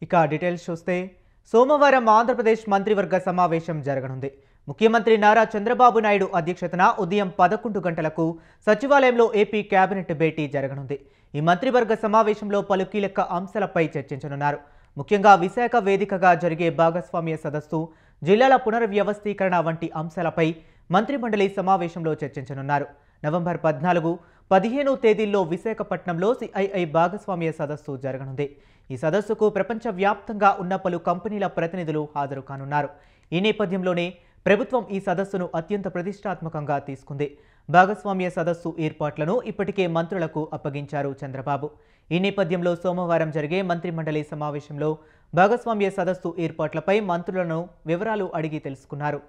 ఇక డీటెయిల్స్ చూస్తే సోమవారం ఆంధ్రప్రదేశ్ మంత్రివర్గ సమావేశం జరగనుంది. ముఖ్యమంత్రి నారా చంద్రబాబు నాయుడు అధ్యక్షతన ఉదయం 11 గంటలకు సచివాలయంలో ఏపీ కేబినెట్ భేటీ జరగనుంది. ఈ మంత్రివర్గ సమావేశంలో పలు కీలక అంశాలపై చర్చించనున్నారు. ముఖ్యంగా విశాఖ వేదికగా జరిగే భాగస్వామ్య సదస్సు, జిల్లాల పునర్వ్యవస్థీకరణ వంటి అంశాలపై మంత్రిమండలి సమావేశంలో చర్చించనున్నారు. నవంబర్ 14, 15 తేదీల్లో విశాఖపట్నంలో సిఐఐ భాగస్వామ్య సదస్సు జరగనుంది. ఈ సదస్సుకు ప్రపంచవ్యాప్తంగా ఉన్న పలు కంపెనీల ప్రతినిధులు హాజరు కానున్నారు. ఈ నేపథ్యంలోనే ప్రభుత్వం ఈ సదస్సును అత్యంత ప్రతిష్టాత్మకంగా తీసుకుంది. భాగస్వామ్య సదస్సు ఏర్పాట్లను ఇప్పటికే మంత్రులకు అప్పగించారు చంద్రబాబు. ఈ నేపథ్యంలో సోమవారం జరిగే మంత్రిమండలి సమావేశంలో భాగస్వామ్య సదస్సు ఏర్పాట్లపై మంత్రులను వివరాలు అడిగి తెలుసుకున్నారు.